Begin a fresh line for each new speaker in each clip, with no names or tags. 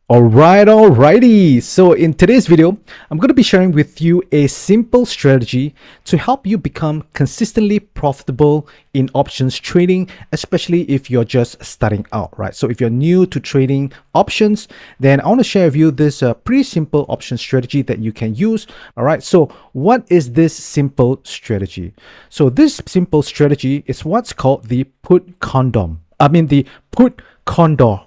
Alrighty. So in today's video, I'm going to be sharing with you a simple strategy to help you become consistently profitable in options trading, especially if you're just starting out, right? So if you're new to trading options, then I want to share with you this pretty simple option strategy that you can use. All right. So what is this simple strategy? So this simple strategy is what's called the put condom. The put condor.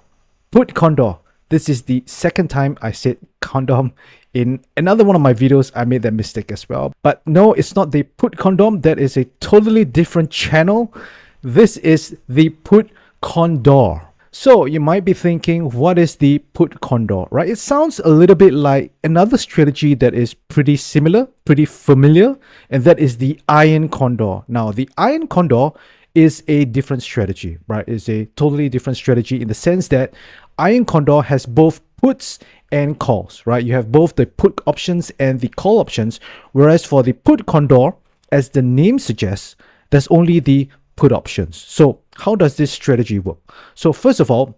Put condor. This is the second time I said condom. In another one of my videos, I made that mistake as well. But no, it's not the put condom. That is a totally different channel. This is the put condor. So you might be thinking, what is the put condor, right? It sounds a little bit like another strategy that is pretty similar, pretty familiar, and that is the iron condor. Now, the iron condor is a different strategy, right? It's a totally different strategy in the sense that iron condor has both puts and calls, right? You have both the put options and the call options, whereas for the put condor, as the name suggests, there's only the put options. So how does this strategy work? So first of all,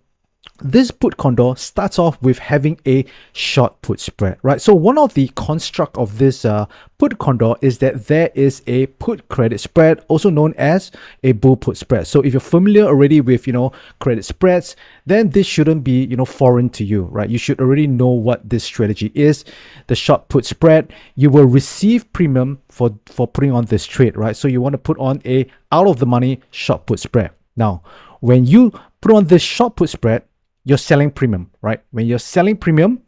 this put condor starts off with having a short put spread, right? So one of the construct of this put condor is that there is a put credit spread, also known as a bull put spread. So if you're familiar already with, credit spreads, then this shouldn't be, foreign to you, right? You should already know what this strategy is. The short put spread, you will receive premium for putting on this trade, right? So you want to put on a out of the money short put spread. Now, when you put on this short put spread, you're selling premium, right? When you're selling premium,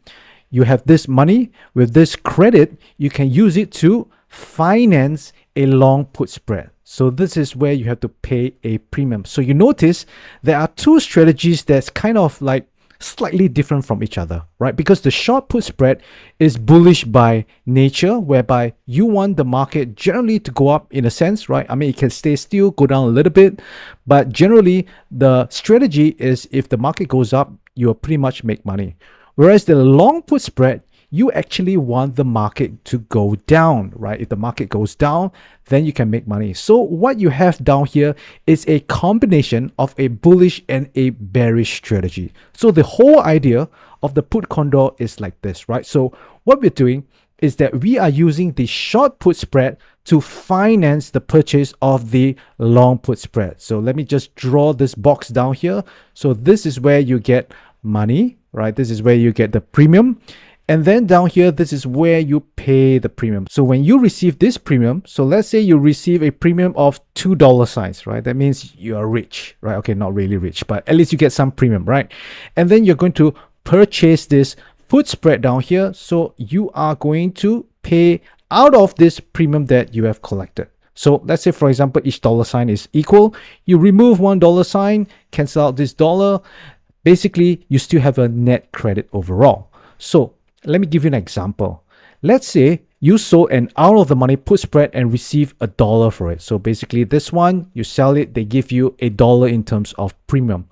you have this money. With this credit, you can use it to finance a long put spread. So this is where you have to pay a premium. So you notice there are two strategies that's kind of like slightly different from each other, right? Because the short put spread is bullish by nature, whereby you want the market generally to go up in a sense, right? It can stay still, go down a little bit, but generally the strategy is if the market goes up, you'll pretty much make money. Whereas the long put spread, you actually want the market to go down, right? If the market goes down, then you can make money. So what you have down here is a combination of a bullish and a bearish strategy. So the whole idea of the put condor is like this, right? So what we're doing is that we are using the short put spread to finance the purchase of the long put spread. So let me just draw this box down here. So this is where you get money, right? This is where you get the premium. And then down here, this is where you pay the premium. So when you receive this premium, so let's say you receive a premium of $2 signs, right? That means you are rich, right? Okay, not really rich, but at least you get some premium, right? And then you're going to purchase this put spread down here. So you are going to pay out of this premium that you have collected. So let's say, for example, each dollar sign is equal. You remove $1 sign, cancel out this dollar. Basically, you still have a net credit overall. So let me give you an example. Let's say you sold an out of the money put spread and receive $1 for it. So basically this one, you sell it, they give you $1 in terms of premium.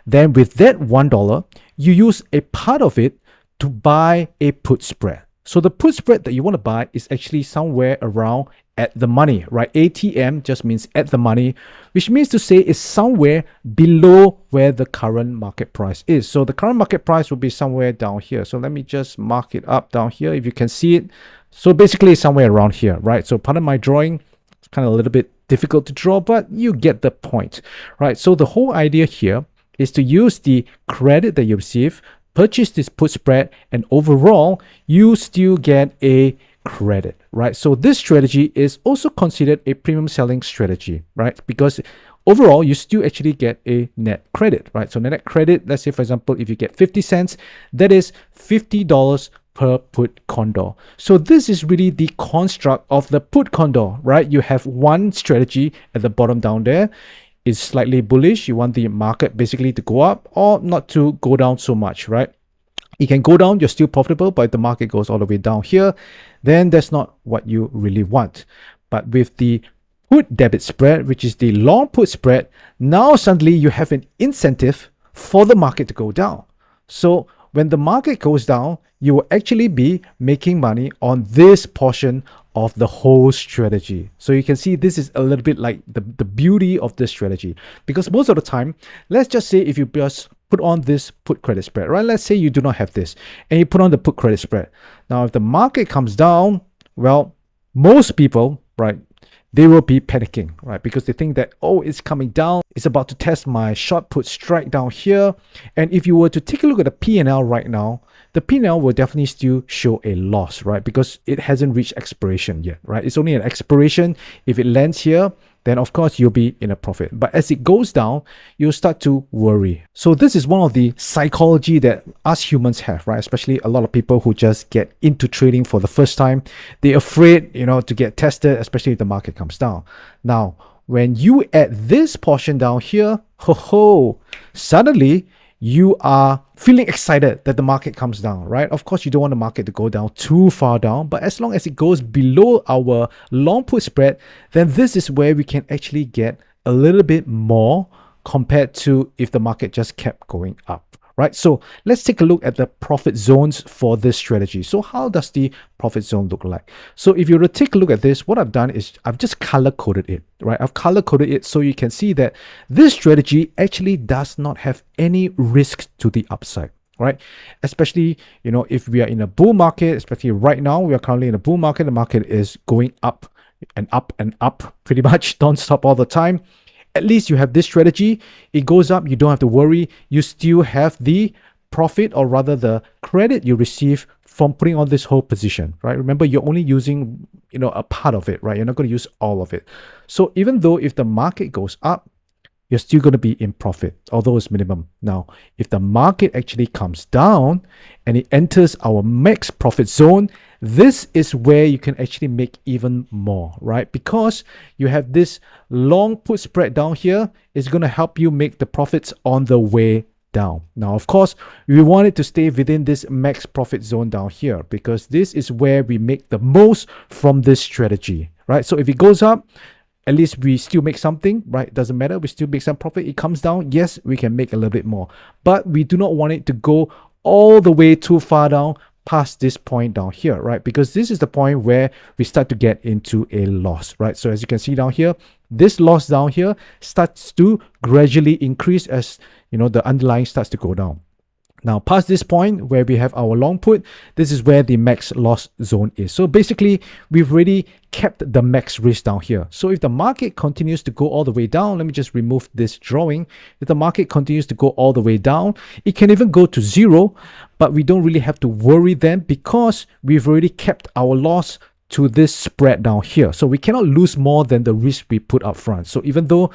Then with that $1, you use a part of it to buy a put spread. So the put spread that you want to buy is actually somewhere around at the money, right? ATM just means at the money, which means to say it's somewhere below where the current market price is. So the current market price will be somewhere down here. So let me just mark it up down here if you can see it. So basically it's somewhere around here, right? So pardon my drawing, it's kind of a little bit difficult to draw, but you get the point, right? So the whole idea here is to use the credit that you receive, purchase this put spread, and overall you still get a credit, right? So this strategy is also considered a premium selling strategy, right? Because overall you still actually get a net credit, right? So net credit, let's say for example, if you get 50 cents, that is $50 per put condor. So this is really the construct of the put condor, right? You have one strategy at the bottom down there is slightly bullish. You want the market basically to go up or not to go down so much, right? It can go down, you're still profitable, but if the market goes all the way down here, then that's not what you really want. But with the put debit spread, which is the long put spread, now suddenly you have an incentive for the market to go down. So when the market goes down, you will actually be making money on this portion of the whole strategy. So you can see this is a little bit like the beauty of this strategy, because most of the time, let's just say if you just put on this put credit spread, right? Let's say you do not have this and you put on the put credit spread. Now, if the market comes down, well, most people, right, they will be panicking, right? Because they think that, oh, it's coming down. It's about to test my short put strike down here. And if you were to take a look at the P&L right now, the P&L will definitely still show a loss, right? Because it hasn't reached expiration yet, right? It's only an expiration. If it lands here, then of course you'll be in a profit. But as it goes down, you'll start to worry. So this is one of the psychology that us humans have, right? Especially a lot of people who just get into trading for the first time. They're afraid, to get tested, especially if the market comes down. Now, when you add this portion down here, suddenly you are feeling excited that the market comes down, right? Of course, you don't want the market to go down too far down, but as long as it goes below our long put spread, then this is where we can actually get a little bit more compared to if the market just kept going up. Right, so let's take a look at the profit zones for this strategy. So how does the profit zone look like? So if you were to take a look at this, what I've done is I've just color coded it, right? I've color coded it so you can see that this strategy actually does not have any risk to the upside, right? Especially, if we are in a bull market, especially right now, we are currently in a bull market. The market is going up and up and up pretty much, don't stop all the time. At least you have this strategy. It goes up, you don't have to worry. You still have the profit, or rather the credit you receive from putting on this whole position, right? Remember, you're only using, a part of it, right? You're not going to use all of it. So even though if the market goes up, you're still going to be in profit, although it's minimum. Now, if the market actually comes down and it enters our max profit zone, this is where you can actually make even more, right? Because you have this long put spread down here. It's going to help you make the profits on the way down. Now, of course, we want it to stay within this max profit zone down here, because this is where we make the most from this strategy, right? So if it goes up, at least we still make something, right? Doesn't matter. We still make some profit. It comes down. Yes, we can make a little bit more, but we do not want it to go all the way too far down past this point down here, right? Because this is the point where we start to get into a loss, right? So as you can see down here, this loss down here starts to gradually increase as, the underlying starts to go down. Now, past this point where we have our long put, this is where the max loss zone is. So basically, we've already kept the max risk down here. So if the market continues to go all the way down, let me just remove this drawing. If the market continues to go all the way down, it can even go to zero, but we don't really have to worry then, because we've already kept our loss to this spread down here. So we cannot lose more than the risk we put up front. So even though,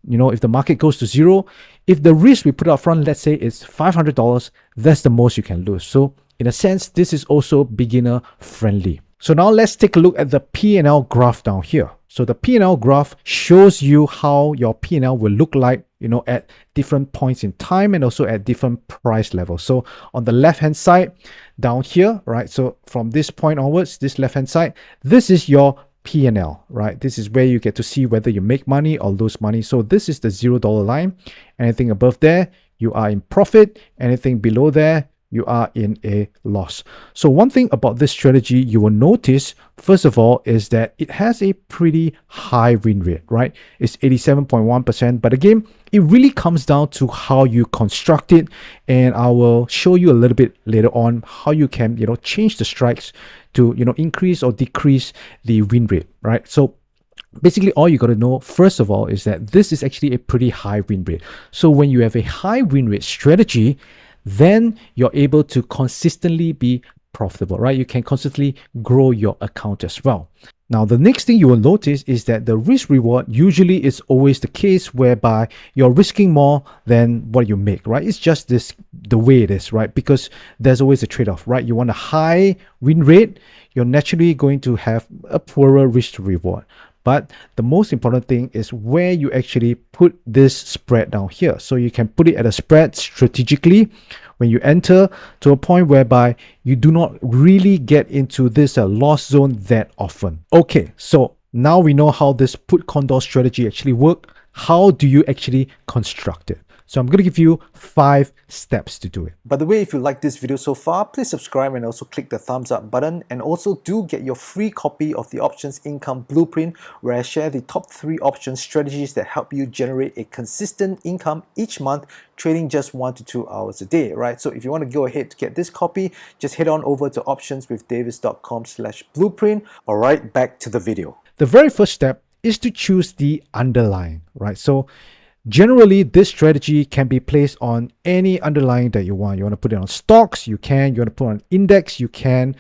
if the market goes to zero, if the risk we put up front, let's say it's $500, that's the most you can lose. So in a sense, this is also beginner friendly. So now let's take a look at the P&L graph down here. So the P&L graph shows you how your P&L will look like, at different points in time and also at different price levels. So on the left-hand side down here, right? So from this point onwards, this left-hand side, this is your P&L, right? This is where you get to see whether you make money or lose money. So this is the $0 line. Anything above there, you are in profit. Anything below there, you are in a loss. So one thing about this strategy you will notice, first of all, is that it has a pretty high win rate, right? It's 87.1%. But again, it really comes down to how you construct it. And I will show you a little bit later on how you can, change the strikes to, increase or decrease the win rate, right? So basically, all you got to know, first of all, is that this is actually a pretty high win rate. So when you have a high win rate strategy, then you're able to consistently be profitable, right? You can constantly grow your account as well. Now, the next thing you will notice is that the risk reward usually is always the case whereby you're risking more than what you make, right? It's just the way it is, right? Because there's always a trade-off, right? You want a high win rate, you're naturally going to have a poorer risk to reward. But the most important thing is where you actually put this spread down here. So you can put it at a spread strategically when you enter to a point whereby you do not really get into this loss zone that often. Okay, so now we know how this put Condor strategy actually works. How do you actually construct it? So I'm going to give you 5 steps to do it. By the way, if you like this video so far, please subscribe and also click the thumbs up button, and also do get your free copy of the Options Income Blueprint, where I share the top 3 option strategies that help you generate a consistent income each month, trading just 1 to 2 hours a day, right? So if you want to go ahead to get this copy, just head on over to optionswithdavis.com/blueprint. All right, back to the video. The very first step is to choose the underlying, right? So generally, this strategy can be placed on any underlying that you want. You want to put it on stocks, you can. You want to put it on index, you can.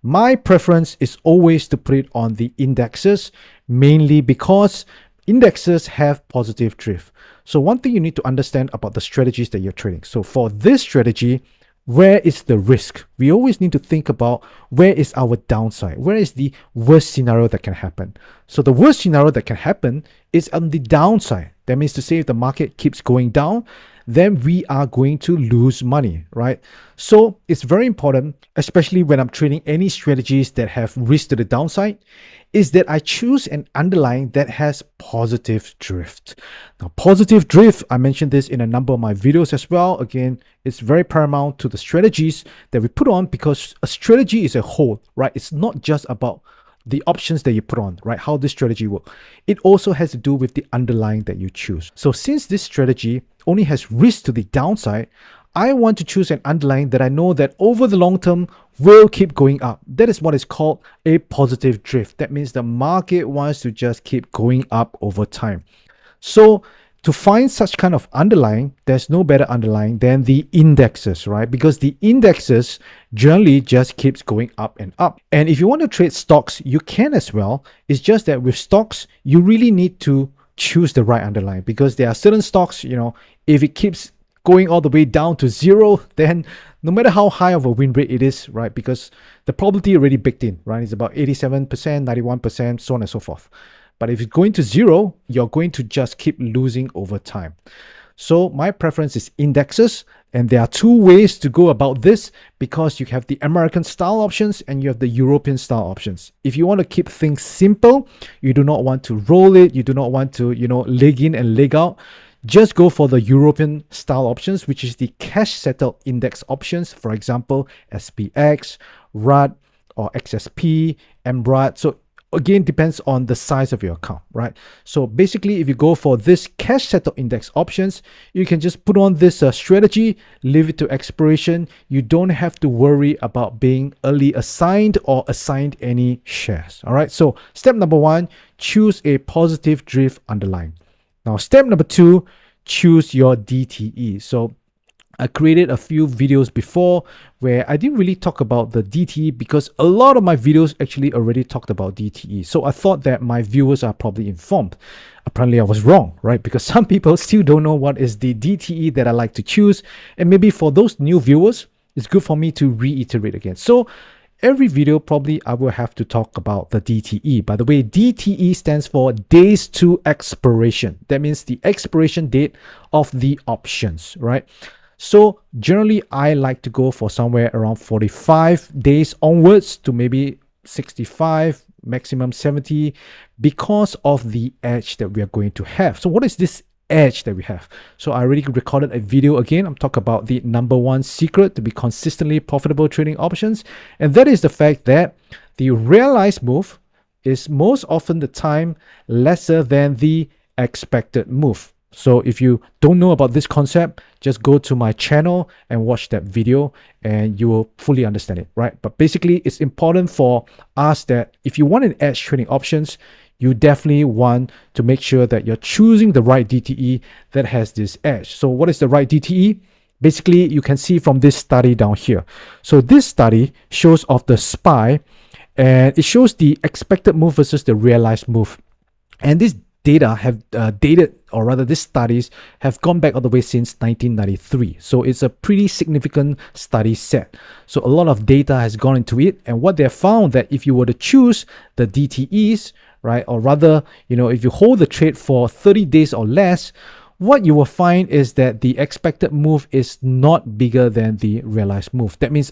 My preference is always to put it on the indexes, mainly because indexes have positive drift. So one thing you need to understand about the strategies that you're trading. So for this strategy, where is the risk? We always need to think about where is our downside? Where is the worst scenario that can happen? So the worst scenario that can happen is on the downside. That means to say if the market keeps going down, then we are going to lose money, right? So it's very important, especially when I'm trading any strategies that have risk to the downside, is that I choose an underlying that has positive drift. Now, positive drift, I mentioned this in a number of my videos as well. Again, it's very paramount to the strategies that we put on, because a strategy is a whole, right? It's not just about the options that you put on, right? How this strategy works. It also has to do with the underlying that you choose. So since this strategy only has risk to the downside, I want to choose an underlying that I know that over the long term will keep going up. That is what is called a positive drift. That means the market wants to just keep going up over time. So to find such kind of underlying, there's no better underlying than the indexes, right? Because the indexes generally just keeps going up and up. And if you want to trade stocks, you can as well. It's just that with stocks, you really need to choose the right underlying, because there are certain stocks, if it keeps going all the way down to 0, then no matter how high of a win rate it is, right? Because the probability already baked in, right? It's about 87%, 91%, so on and so forth. But if it's going to 0, you're going to just keep losing over time. So my preference is indexes, and there are 2 ways to go about this, because you have the American style options and you have the European style options. If you want to keep things simple, you do not want to roll it, you do not want to, leg in and leg out, just go for the European style options, which is the cash settled index options. For example, SPX, RUD, or XSP, MRUD. So again, depends on the size of your account, right? So basically, if you go for this cash settled index options, you can just put on this strategy, leave it to expiration. You don't have to worry about being early assigned or assigned any shares. All right. So step number 1, choose a positive drift underlying. Now, step number 2, choose your DTE. So I created a few videos before where I didn't really talk about the DTE, because a lot of my videos actually already talked about DTE. So I thought that my viewers are probably informed. Apparently I was wrong, right? Because some people still don't know what is the DTE that I like to choose. And maybe for those new viewers, it's good for me to reiterate again. So every video, probably I will have to talk about the DTE. By the way, DTE stands for days to expiration. That means the expiration date of the options, right? So generally, I like to go for somewhere around 45 days onwards to maybe 65, maximum 70, because of the edge that we are going to have. So what is this edge that we have? So I already recorded a video again. I'm talking about the number 1 secret to be consistently profitable trading options. And that is the fact that the realized move is most often the time lesser than the expected move. So if you don't know about this concept, just go to my channel and watch that video and you will fully understand it, right? But basically, it's important for us that if you want an edge trading options, you definitely want to make sure that you're choosing the right DTE that has this edge. So what is the right DTE? Basically, you can see from this study down here. So this study shows of the SPY, and it shows the expected move versus the realized move. And this data have these studies have gone back all the way since 1993. So it's a pretty significant study set. So a lot of data has gone into it, and what they have found that if you were to choose the DTEs, right, or rather, if you hold the trade for 30 days or less, what you will find is that the expected move is not bigger than the realized move. That means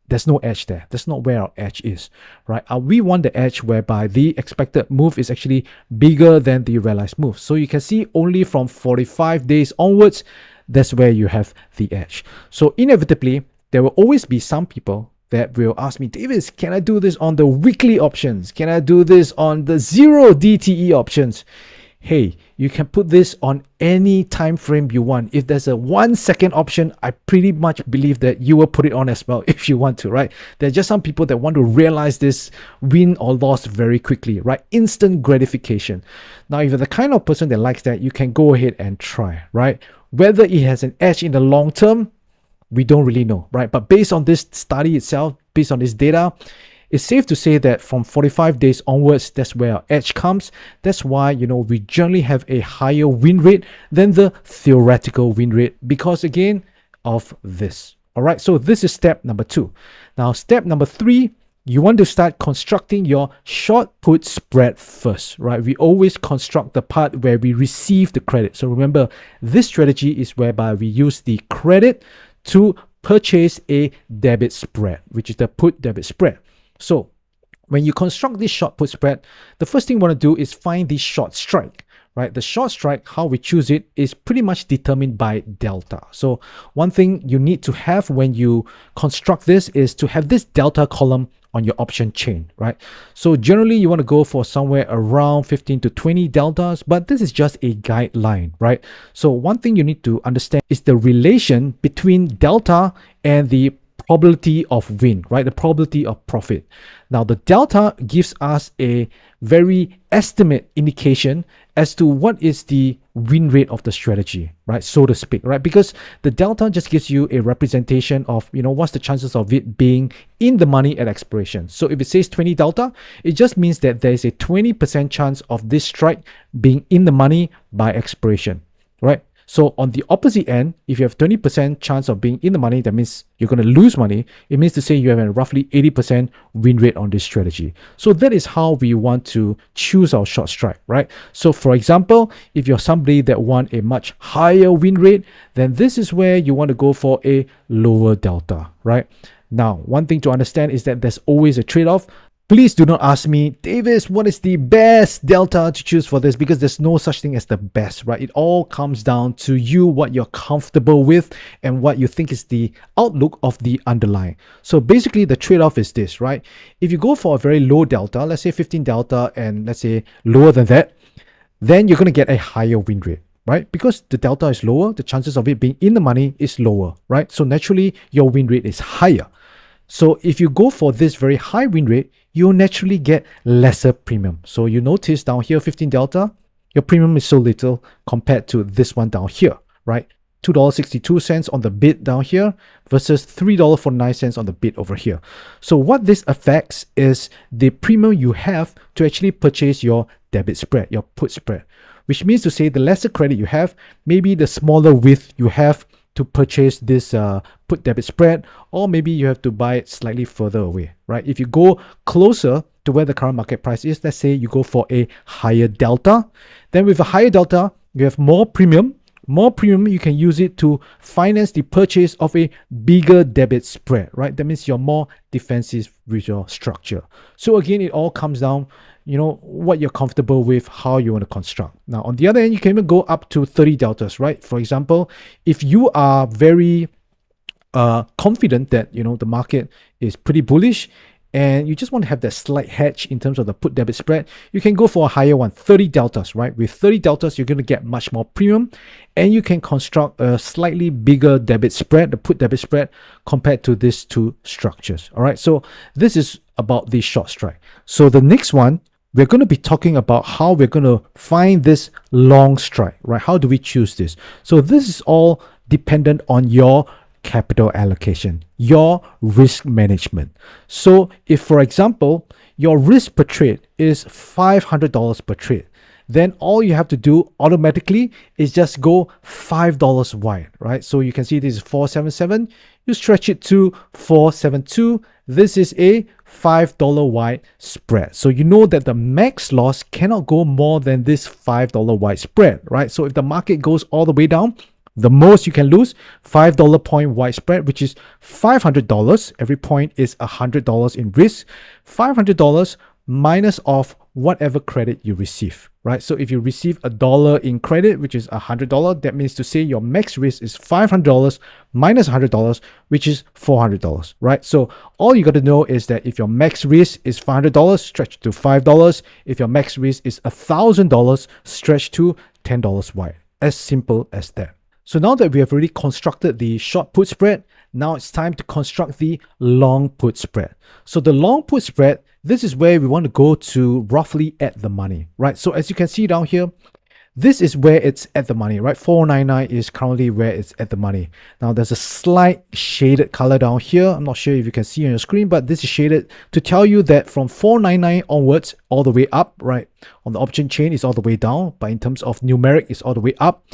there's no edge there. That's not where our edge is, right? We want the edge whereby the expected move is actually bigger than the realized move. So you can see only from 45 days onwards, that's where you have the edge. So inevitably, there will always be some people that will ask me, Davis, can I do this on the weekly options? Can I do this on the 0 DTE options? Hey, you can put this on any time frame you want. If there's a 1 second option, I pretty much believe that you will put it on as well if you want to, right? There's just some people that want to realize this win or loss very quickly, right? Instant gratification. Now, if you're the kind of person that likes that, you can go ahead and try, right? Whether it has an edge in the long term, we don't really know, right? But based on this study itself, based on this data, it's safe to say that from 45 days onwards, that's where our edge comes. That's why, we generally have a higher win rate than the theoretical win rate because, again, of this. All right, so this is step number 2. Now, step number 3, you want to start constructing your short put spread first, right? We always construct the part where we receive the credit. So remember, this strategy is whereby we use the credit to purchase a debit spread, which is the put debit spread. So when you construct this short put spread, the first thing you want to do is find the short strike, right? The short strike, how we choose it is pretty much determined by delta. So one thing you need to have when you construct this is to have this delta column on your option chain, right? So generally you want to go for somewhere around 15 to 20 deltas, but this is just a guideline, right? So one thing you need to understand is the relation between delta and the probability of win, right? The probability of profit. Now, the delta gives us a very estimate indication as to what is the win rate of the strategy, right? So to speak, right? Because the delta just gives you a representation of, what's the chances of it being in the money at expiration. So if it says 20 delta, it just means that there is a 20% chance of this strike being in the money by expiration, right? So on the opposite end, if you have 20% chance of being in the money, that means you're going to lose money. It means to say you have a roughly 80% win rate on this strategy. So that is how we want to choose our short strike, right? So for example, if you're somebody that want a much higher win rate, then this is where you want to go for a lower delta, right? Now, one thing to understand is that there's always a trade-off. Please do not ask me, Davis, what is the best delta to choose for this? Because there's no such thing as the best, right? It all comes down to you, what you're comfortable with, and what you think is the outlook of the underlying. So basically, the trade-off is this, right? If you go for a very low delta, let's say 15 delta, and let's say lower than that, then you're going to get a higher win rate, right? Because the delta is lower, the chances of it being in the money is lower, right? So naturally, your win rate is higher. So if you go for this very high win rate, you'll naturally get lesser premium. So you notice down here, 15 delta, your premium is so little compared to this one down here, right? $2.62 on the bid down here versus $3.49 on the bid over here. So what this affects is the premium you have to actually purchase your debit spread, your put spread, which means to say the lesser credit you have, maybe the smaller width you have to purchase this put debit spread, or maybe you have to buy it slightly further away, right? If you go closer to where the current market price is, let's say you go for a higher delta, then with a higher delta, you have more premium. More premium, you can use it to finance the purchase of a bigger debit spread, right? That means you're more defensive with your structure. So again, it all comes down, what you're comfortable with, how you want to construct. Now, on the other end, you can even go up to 30 deltas, right? For example, if you are very confident that, the market is pretty bullish, and you just want to have that slight hedge in terms of the put debit spread, you can go for a higher one, 30 deltas, right? With 30 deltas, you're going to get much more premium, and you can construct a slightly bigger debit spread, the put debit spread, compared to these two structures. All right, so this is about the short strike. So the next one, we're going to be talking about how we're going to find this long strike, right? How do we choose this? So this is all dependent on your capital allocation, your risk management. So if, for example, your risk per trade is $500 per trade, then all you have to do automatically is just go $5 wide, right? So you can see this is 477. You stretch it to 472. This is a $5 wide spread. So you know that the max loss cannot go more than this $5 wide spread, right? So if the market goes all the way down, the most you can lose, $5 point wide spread, which is $500. Every point is $100 in risk. $500 minus off whatever credit you receive, right? So if you receive $1 in credit, which is $100, that means to say your max risk is $500 minus $100, which is $400, right? So all you got to know is that if your max risk is $500, stretch to $5. If your max risk is $1,000, stretch to $10 wide. As simple as that. So now that we have already constructed the short put spread, now it's time to construct the long put spread. So the long put spread, this is where we want to go to roughly at the money, right? So as you can see down here, this is where it's at the money, right? 499 is currently where it's at the money. Now there's a slight shaded color down here. I'm not sure if you can see on your screen, but this is shaded to tell you that from 499 onwards, all the way up, right? On the option chain is all the way down, but in terms of numeric, it's all the way up.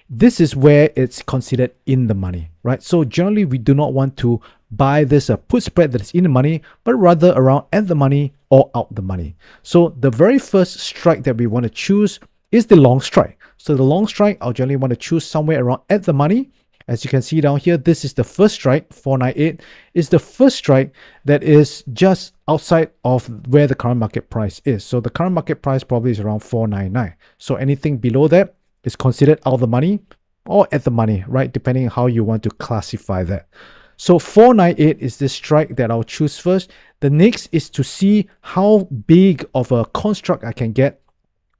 This is where it's considered in the money, right? So generally, we do not want to buy this put spread that is in the money, but rather around at the money or out the money. So the very first strike that we want to choose is the long strike. So the long strike, I'll generally want to choose somewhere around at the money. As you can see down here, this is the first strike, 498 is the first strike that is just outside of where the current market price is. So the current market price probably is around 499. So anything below that is considered out of the money or at the money, right? Depending on how you want to classify that. So 498 is the strike that I'll choose first. The next is to see how big of a construct I can get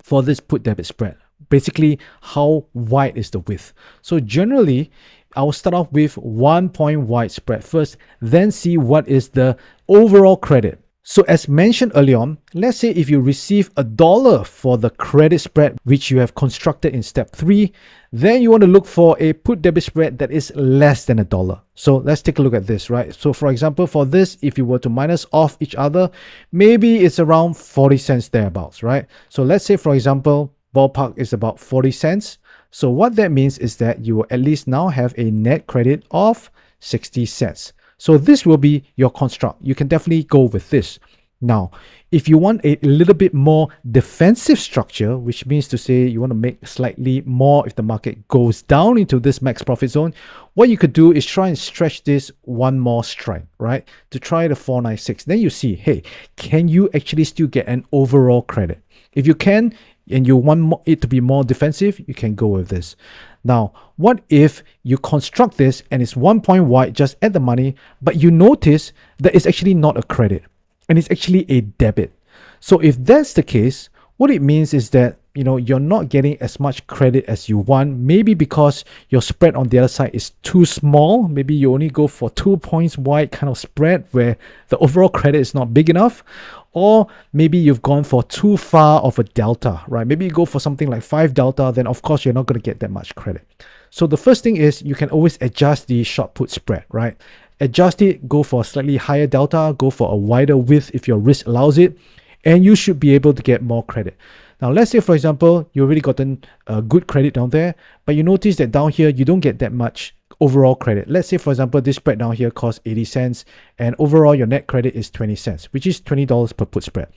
for this put debit spread. Basically, how wide is the width? So generally, I will start off with 1 point wide spread first, then see what is the overall credit. So as mentioned earlier on, let's say if you receive $1 for the credit spread which you have constructed in step 3, then you want to look for a put debit spread that is less than $1. So let's take a look at this, right? So for example, for this, if you were to minus off each other, maybe it's around 40 cents thereabouts, right? So let's say, for example, ballpark is about 40 cents. So what that means is that you will at least now have a net credit of 60 cents. So this will be your construct. You can definitely go with this. Now, if you want a little bit more defensive structure, which means to say you want to make slightly more if the market goes down into this max profit zone, what you could do is try and stretch this one more strike, right? To try the 496. Then you see, hey, can you actually still get an overall credit? If you can, and you want it to be more defensive, you can go with this. Now, what if you construct this and it's 1 point wide just at the money, but you notice that it's actually not a credit and it's actually a debit? So if that's the case, what it means is that you're not getting as much credit as you want, maybe because your spread on the other side is too small. Maybe you only go for 2 points wide kind of spread where the overall credit is not big enough. Or maybe you've gone for too far of a delta, right? Maybe you go for something like 5 delta, then of course you're not going to get that much credit. So the first thing is you can always adjust the short put spread, right? Adjust it, go for a slightly higher delta, go for a wider width if your risk allows it, and you should be able to get more credit. Now, let's say, for example, you already gotten a good credit down there, but you notice that down here, you don't get that much overall credit. Let's say, for example, this spread down here costs 80 cents and overall your net credit is 20 cents, which is $20 per put spread.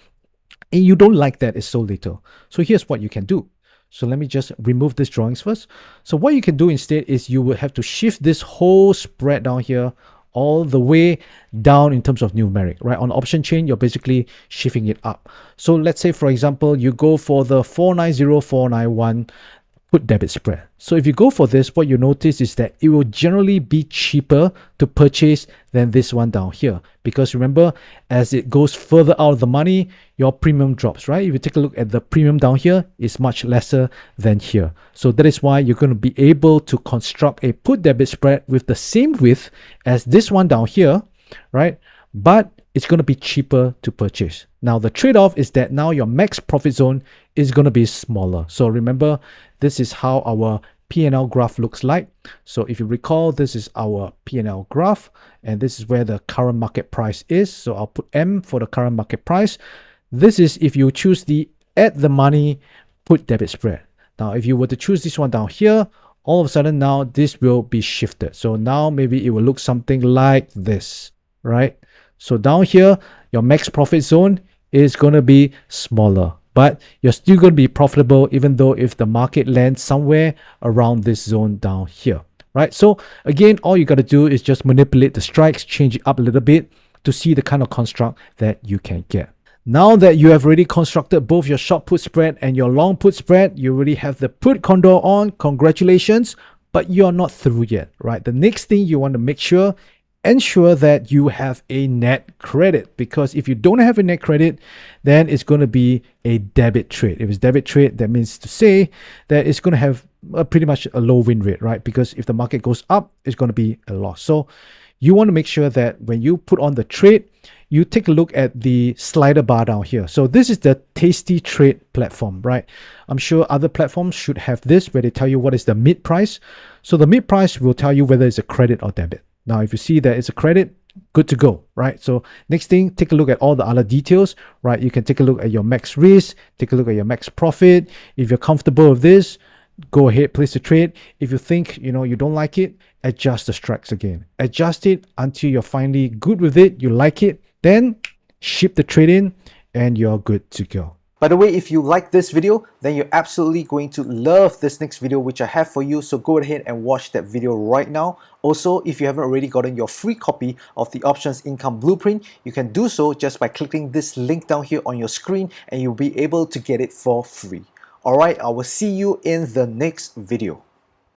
And you don't like that, it's so little. So here's what you can do. So let me just remove these drawings first. So what you can do instead is you would have to shift this whole spread down here all the way down in terms of numeric, right? On option chain, you're basically shifting it up. So let's say, for example, you go for the 490,491 put debit spread. So if you go for this, what you notice is that it will generally be cheaper to purchase than this one down here. Because remember, as it goes further out of the money, your premium drops, right? If you take a look at the premium down here, it's much lesser than here. So that is why you're going to be able to construct a put debit spread with the same width as this one down here, right? But it's going to be cheaper to purchase. Now, the trade-off is that now your max profit zone is going to be smaller. So remember, this is how our P&L graph looks like. So if you recall, this is our P&L graph, and this is where the current market price is. So I'll put M for the current market price. This is if you choose the at the money put debit spread. Now, if you were to choose this one down here, all of a sudden now this will be shifted. So now maybe it will look something like this, right? So down here, your max profit zone is going to be smaller, but you're still going to be profitable even though if the market lands somewhere around this zone down here, right? So again, all you got to do is just manipulate the strikes, change it up a little bit to see the kind of construct that you can get. Now that you have already constructed both your short put spread and your long put spread, you already have the put condor on. Congratulations, but you're not through yet, right? The next thing you want to ensure that you have a net credit, because if you don't have a net credit, then it's going to be a debit trade. If it's debit trade, that means to say that it's going to have pretty much a low win rate, right? Because if the market goes up, it's going to be a loss. So you want to make sure that when you put on the trade, you take a look at the slider bar down here. So this is the Tasty Trade platform, right? I'm sure other platforms should have this, where they tell you what is the mid price. So the mid price will tell you whether it's a credit or debit. Now, if you see that it's a credit, good to go, right? So next thing, take a look at all the other details, right? You can take a look at your max risk, take a look at your max profit. If you're comfortable with this, go ahead, place the trade. If you think, you don't like it, adjust the strikes again. Adjust it until you're finally good with it, you like it, then ship the trade in and you're good to go. By the way, if you like this video, then you're absolutely going to love this next video which I have for you. So go ahead and watch that video right now. Also, if you haven't already gotten your free copy of the Options Income Blueprint, you can do so just by clicking this link down here on your screen, and you'll be able to get it for free. Alright, I will see you in the next video.